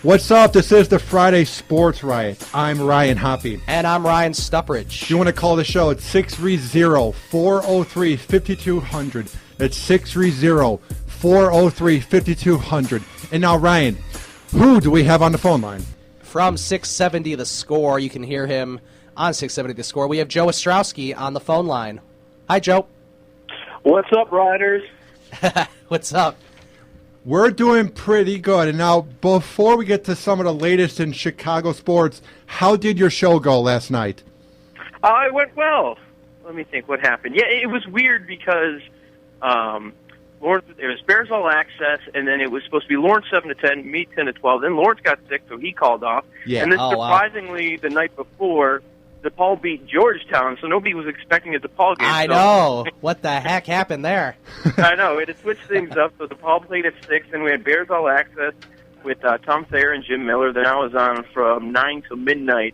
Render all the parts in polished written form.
What's up? This is the Friday Sports Riot. I'm Ryan Hoppy. And I'm Ryan Stuppridge. If you want to call the show, it's 630-403-5200. That's 630-403-5200. And now, Ryan, who do we have on the phone line? From 670 The Score, you can hear him on 670 The Score. We have Joe Ostrowski on the phone line. Hi, Joe. What's up, Riders? What's up? We're doing pretty good. And now, before we get to some of the latest in Chicago sports, how did your show go last night? It went well. Let me think what happened. Yeah, it was weird because Lawrence, it was Bears All Access, and then it was supposed to be Lawrence 7 to 10, me 10 to 12. Then Lawrence got sick, so he called off. Yeah. And then surprisingly, the night before, DePaul beat Georgetown, so nobody was expecting a DePaul game. I know. What the heck happened there? I know. It had switched things up. So DePaul played at 6, and we had Bears All Access with Tom Thayer and Jim Miller. Then I was on from 9 to midnight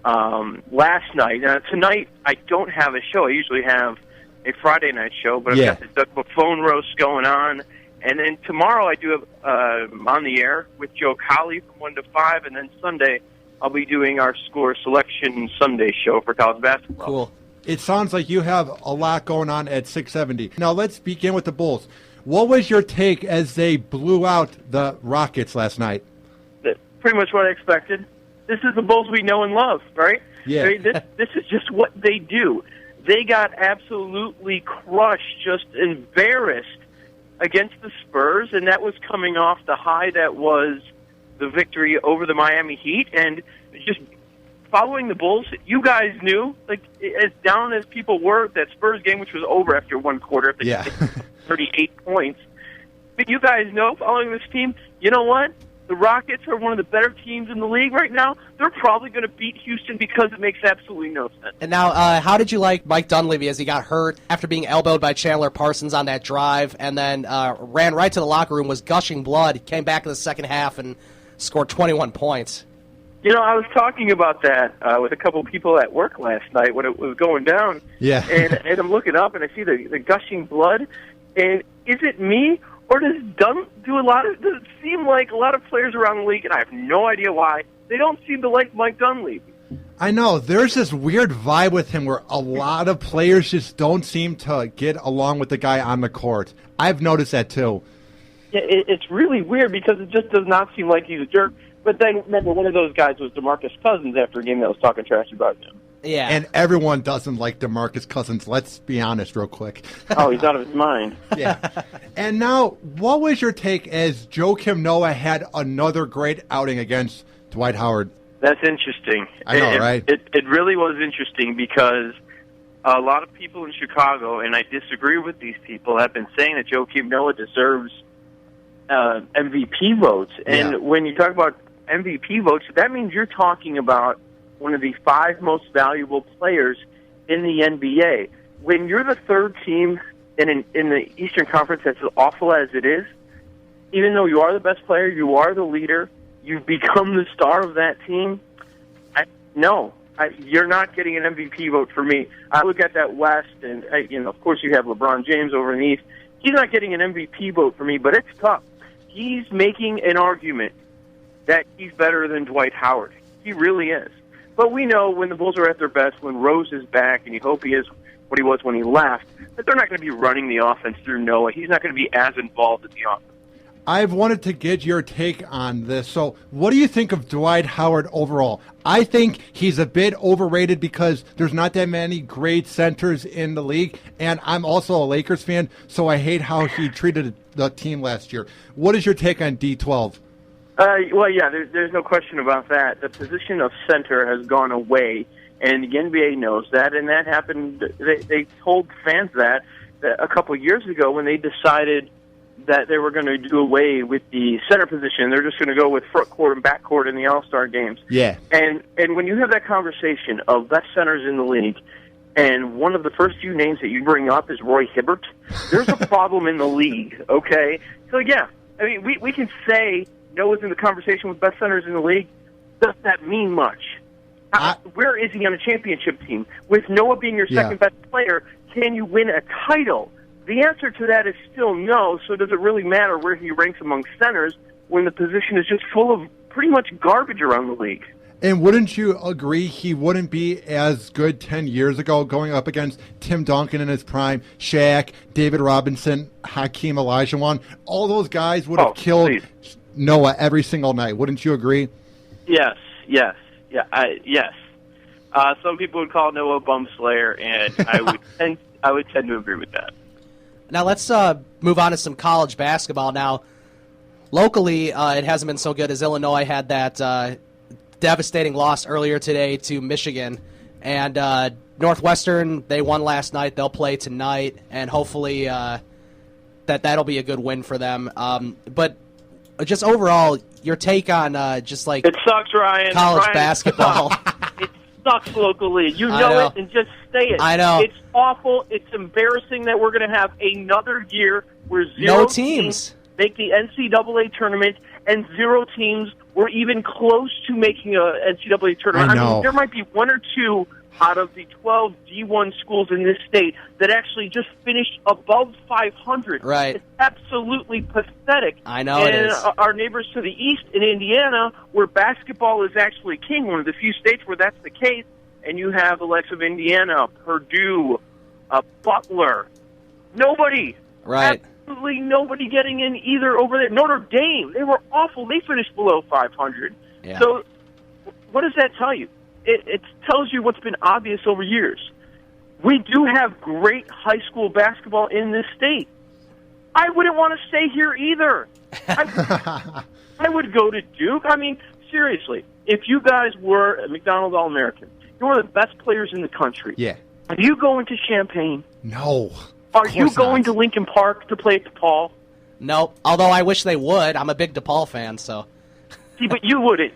last night. Now, tonight, I don't have a show. I usually have a Friday night show, but I've got the Doug Buffone roast going on. And then tomorrow I do have On the Air with Joe Colley from 1 to 5, and then Sunday I'll be doing our Score Selection Sunday show for college basketball. Cool. It sounds like you have a lot going on at 670. Now let's begin with the Bulls. What was your take as they blew out the Rockets last night? Pretty much what I expected. This is the Bulls we know and love, right? Yeah. I mean, this is just what they do. They got absolutely crushed, just embarrassed against the Spurs, and that was coming off the high that was the victory over the Miami Heat. And just following the Bulls, you guys knew, like, as down as people were, that Spurs game, which was over after one quarter, if they hit 38 points. But you guys know, following this team, you know what? The Rockets are one of the better teams in the league right now. They're probably going to beat Houston because it makes absolutely no sense. And now, how did you like Mike Dunleavy as he got hurt after being elbowed by Chandler Parsons on that drive and then ran right to the locker room, was gushing blood, came back in the second half and scored 21 points? You know, I was talking about that with a couple of people at work last night when it was going down. Yeah. and I'm looking up and I see the gushing blood. And is it me? Or does it seem like a lot of players around the league, and I have no idea why, they don't seem to like Mike Dunleavy? I know. There's this weird vibe with him where a lot of players just don't seem to get along with the guy on the court. I've noticed that too. Yeah, it's really weird because it just does not seem like he's a jerk. But then, remember, one of those guys was DeMarcus Cousins after a game that was talking trash about him. Yeah. And everyone doesn't like DeMarcus Cousins. Let's be honest real quick. Oh, he's out of his mind. Yeah. And now, what was your take as Joakim Noah had another great outing against Dwight Howard? That's interesting. I know, right? It really was interesting because a lot of people in Chicago, and I disagree with these people, have been saying that Joakim Noah deserves MVP votes. And when you talk about MVP votes, that means you're talking about one of the 5 most valuable players in the NBA. When you're the third team in the Eastern Conference, as awful as it is, even though you are the best player, you are the leader, you've become the star of that team, you're not getting an MVP vote for me. I look at that West, and of course you have LeBron James over in the East. He's not getting an MVP vote for me, but it's tough. He's making an argument that he's better than Dwight Howard. He really is. But we know when the Bulls are at their best, when Rose is back, and you hope he is what he was when he left, that they're not going to be running the offense through Noah. He's not going to be as involved in the offense. I've wanted to get your take on this. So what do you think of Dwight Howard overall? I think he's a bit overrated because there's not that many great centers in the league, and I'm also a Lakers fan, so I hate how he treated the team last year. What is your take on D12? Well, yeah, there's no question about that. The position of center has gone away, and the NBA knows that, and that happened. They told fans that a couple of years ago when they decided that they were going to do away with the center position. They're just going to go with front court and back court in the All-Star games. Yeah. And when you have that conversation of best centers in the league, and one of the first few names that you bring up is Roy Hibbert, there's a problem in the league, okay? So, yeah, I mean, we can say Noah's in the conversation with best centers in the league. Does that mean much? Where is he on a championship team? With Noah being your second best player, can you win a title? The answer to that is still no, so does it really matter where he ranks among centers when the position is just full of pretty much garbage around the league. And wouldn't you agree he wouldn't be as good 10 years ago going up against Tim Duncan in his prime, Shaq, David Robinson, Hakeem Olajuwon? All those guys would have killed Noah every single night. Wouldn't you agree? Yes. Yes. Some people would call Noah a bum slayer, and I would tend to agree with that. Now let's move on to some college basketball. Now, locally, it hasn't been so good as Illinois had that devastating loss earlier today to Michigan, and Northwestern, they won last night. They'll play tonight, and hopefully that'll be a good win for them. But just overall, your take on just like it sucks, Ryan. College basketball. It sucks locally. You know it, and just say it. I know. It's awful. It's embarrassing that we're going to have another year where zero teams make the NCAA tournament, and 0 teams were even close to making a NCAA tournament. I know. mean, there might be 1 or 2 out of the 12 D1 schools in this state that actually just finished above 500. Right. It's absolutely pathetic. I know it is. Our neighbors to the east in Indiana, where basketball is actually king, one of the few states where that's the case, and you have the likes of Indiana, Purdue, Butler. Nobody. Right. Absolutely nobody getting in either over there. Notre Dame, they were awful. They finished below 500. Yeah. So what does that tell you? It tells you what's been obvious over years. We do have great high school basketball in this state. I wouldn't want to stay here either. I would go to Duke. I mean, seriously, if you guys were a McDonald's All-American, you're one of the best players in the country. Yeah. Are you going to Champaign? No. Are you going to Lincoln Park to play at DePaul? Nope. Although I wish they would. I'm a big DePaul fan, so. See, but you wouldn't.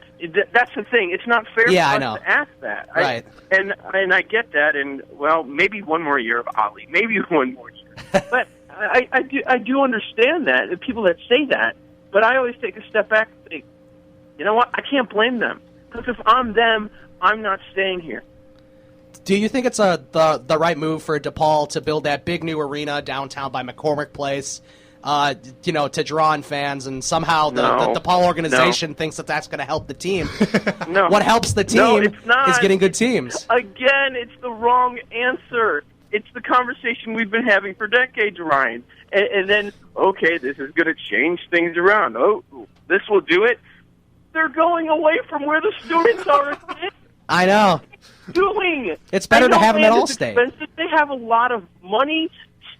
That's the thing. It's not fair for us to ask that. Right. And I get that, and, well, maybe one more year of Ollie. Maybe one more year. But I do understand that, the people that say that. But I always take a step back and think, you know what? I can't blame them. Because if I'm them, I'm not staying here. Do you think it's the right move for DePaul to build that big new arena downtown by McCormick Place, to draw in fans, and somehow the DePaul organization thinks that that's going to help the team? No. What helps the team is getting good teams. Again, it's the wrong answer. It's the conversation we've been having for decades, Ryan. And then, okay, this is going to change things around. Oh, this will do it. They're going away from where the students are. I know. Doing. It's better to have them at All-State. They have a lot of money.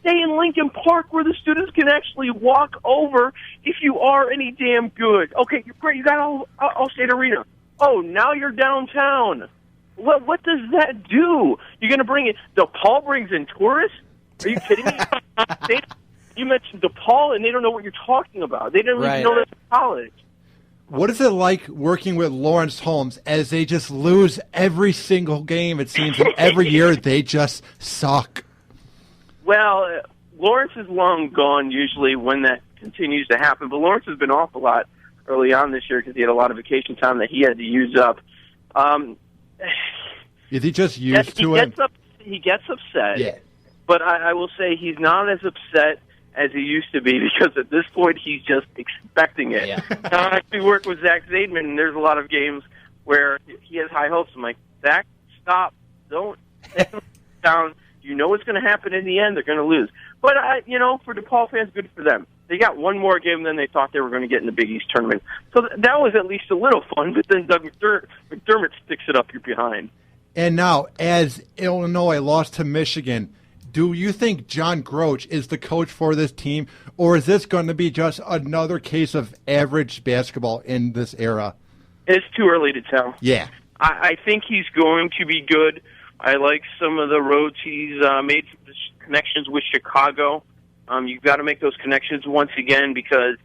Stay in Lincoln Park where the students can actually walk over if you are any damn good. Okay, you're great. You got All-State Arena. Oh, now you're downtown. What does that do? You're going to bring in DePaul brings in tourists? Are you kidding me? You mentioned DePaul, and they don't know what you're talking about. They don't even know that's college. What is it like working with Lawrence Holmes as they just lose every single game, it seems, and every year they just suck? Well, Lawrence is long gone usually when that continues to happen, but Lawrence has been off a lot early on this year because he had a lot of vacation time that he had to use up. Is he just used to it? He gets upset, yeah. But I will say he's not as upset as he used to be, because at this point he's just expecting it. Yeah. Now, I actually work with Zach Zaidman, and there's a lot of games where he has high hopes. I'm like, Zach, stop. Don't take him down. You know what's going to happen in the end. They're going to lose. But, for DePaul fans, good for them. They got one more game than they thought they were going to get in the Big East tournament. So that was at least a little fun, but then Doug McDermott sticks it up your behind. And now, as Illinois lost to Michigan, do you think John Groch is the coach for this team, or is this going to be just another case of average basketball in this era? It's too early to tell. Yeah. I think he's going to be good. I like some of the roads he's made connections with Chicago. You've got to make those connections once again, because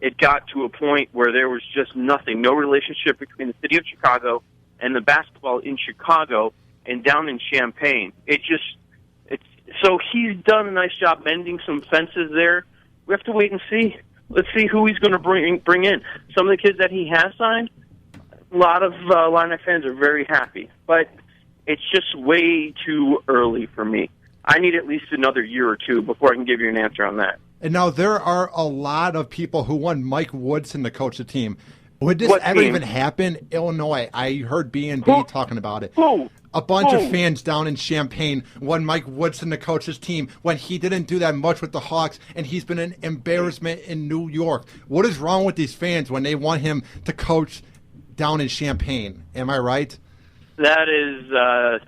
it got to a point where there was just nothing, no relationship between the city of Chicago and the basketball in Chicago and down in Champaign. So he's done a nice job mending some fences there. We have to wait and see. Let's see who he's going to bring in. Some of the kids that he has signed, a lot of Illini fans are very happy. But it's just way too early for me. I need at least another year or two before I can give you an answer on that. And now there are a lot of people who want Mike Woodson to coach the team. Would this What ever team? even happen? Illinois. I heard B&B Who? talking about it. Who? A bunch Who? of fans down in Champaign want Mike Woodson to coach his team when he didn't do that much with the Hawks, and he's been an embarrassment in New York. What is wrong with these fans when they want him to coach down in Champaign? Am I right? That is,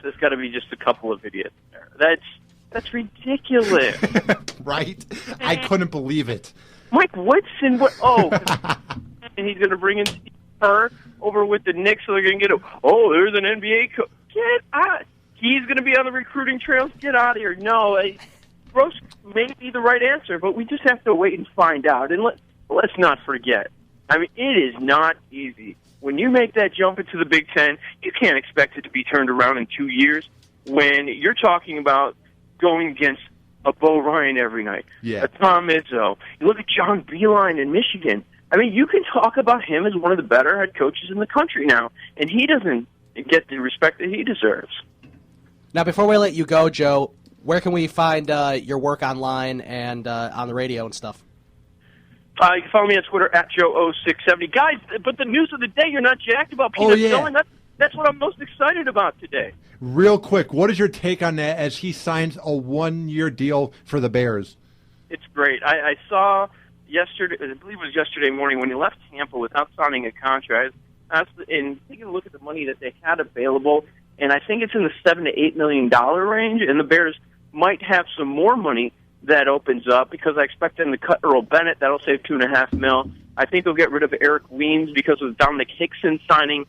there's got to be just a couple of idiots there. That's ridiculous. Right? I couldn't believe it. Mike Woodson, what? Oh, and he's going to bring in her over with the Knicks, so they're going to get there's an NBA coach. Get out. He's going to be on the recruiting trails. Get out of here. No, Gross may be the right answer, but we just have to wait and find out. And let's not forget. I mean, it is not easy. When you make that jump into the Big Ten, you can't expect it to be turned around in 2 years when you're talking about going against a Bo Ryan every night, a Tom Izzo. You look at John Beilein in Michigan. I mean, you can talk about him as one of the better head coaches in the country now, and he doesn't get the respect that he deserves. Now, before we let you go, Joe, where can we find your work online and on the radio and stuff? You can follow me on Twitter at Joe0670. Guys, but the news of the day, you're not jacked about Peanut Tillman. That's what I'm most excited about today. Real quick, what is your take on that as he signs a 1-year deal for the Bears? It's great. I saw yesterday, I believe it was yesterday morning, when he left Tampa without signing a contract, and taking a look at the money that they had available, and I think it's in the $7 to $8 million range, and the Bears might have some more money that opens up because I expect them to cut Earl Bennett. That'll save $2.5 million. I think they'll get rid of Eric Weems because of Dominic Hickson signing.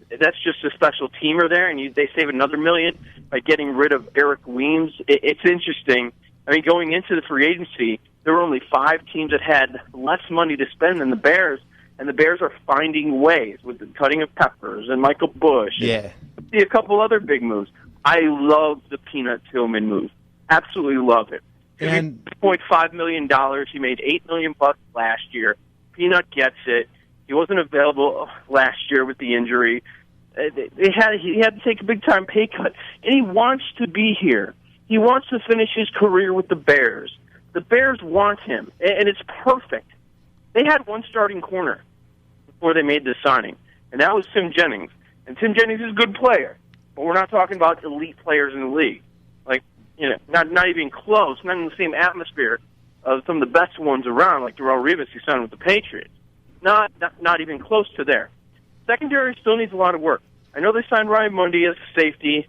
That's just a special teamer there, and they save another $1 million by getting rid of Eric Weems. It's interesting. I mean, going into the free agency, there were only 5 teams that had less money to spend than the Bears, and the Bears are finding ways with the cutting of Peppers and Michael Bush. Yeah. And see a couple other big moves. I love the Peanut Tillman move. Absolutely love it. And $6.5 million. He made $8 million last year. Peanut gets it. He wasn't available last year with the injury. He had to take a big-time pay cut, and he wants to be here. He wants to finish his career with the Bears. The Bears want him, and it's perfect. They had one starting corner before they made this signing, and that was Tim Jennings. And Tim Jennings is a good player, but we're not talking about elite players in the league. Like, not even close, not in the same atmosphere of some of the best ones around, like Darrelle Revis, who signed with the Patriots. Not even close to there. Secondary still needs a lot of work. I know they signed Ryan Mundy as safety,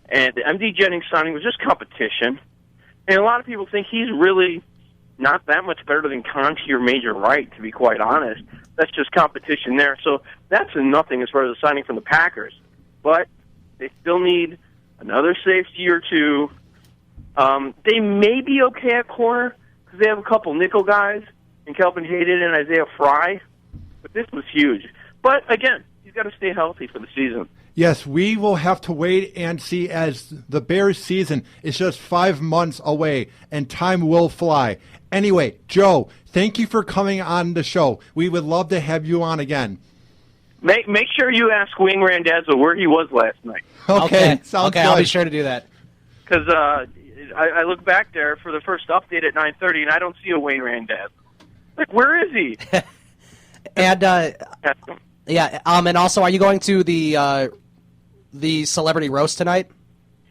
and the MD Jennings signing was just competition. And a lot of people think he's really not that much better than Conti or Major Wright, to be quite honest. That's just competition there. So that's a nothing as far as the signing from the Packers. But they still need another safety or two. They may be okay at corner because they have a couple nickel guys in Kelvin Hayden and Isaiah Fry. But this was huge. But, again, he's got to stay healthy for the season. yes, we will have to wait and see as the Bears season is just 5 months away and time will fly. Anyway, Joe, thank you for coming on the show. We would love to have you on again. Make sure you ask Wing Randazzo where he was last night. Okay, sounds okay, good. I'll be sure to do that. Because I look back there for the first update at 9:30, and I don't see a Wayne Randazzo. Like, where is he? And and also, are you going to the celebrity roast tonight?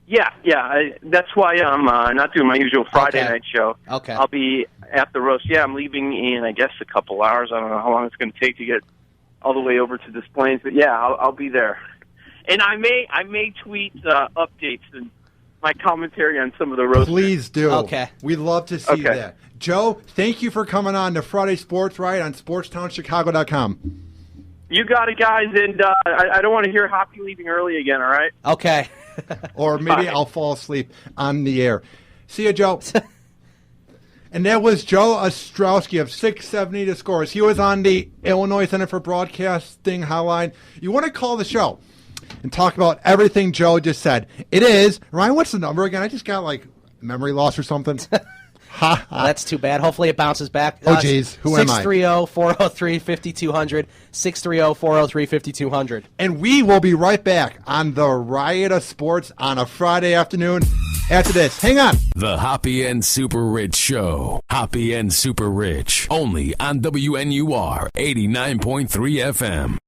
Yeah. That's why I'm not doing my usual Friday night show. Okay. I'll be at the roast. Yeah, I'm leaving in, I guess, a couple hours. I don't know how long it's going to take to get all the way over to Des Plaines, but yeah, I'll be there. And I may tweet updates and my commentary on some of the roast. Please do. Okay. We'd love to see that. Joe, thank you for coming on to Friday Sports Riot on SportsTownChicago.com. You got it, guys, and I don't want to hear Hoppy leaving early again, all right? Okay. Or maybe I'll fall asleep on the air. See you, Joe. And that was Joe Ostrowski of 670 The Scores. He was on the Illinois Center for Broadcasting hotline. You want to call the show and talk about everything Joe just said. It is, Ryan, what's the number again? I just got, memory loss or something. That's too bad. Hopefully it bounces back. Oh, jeez. Who am I? 630-403-5200. 630-403-5200. And we will be right back on the Riot of Sports on a Friday afternoon. after this. Hang on. The Hoppy and Super Rich Show. Hoppy and Super Rich. Only on WNUR 89.3 FM.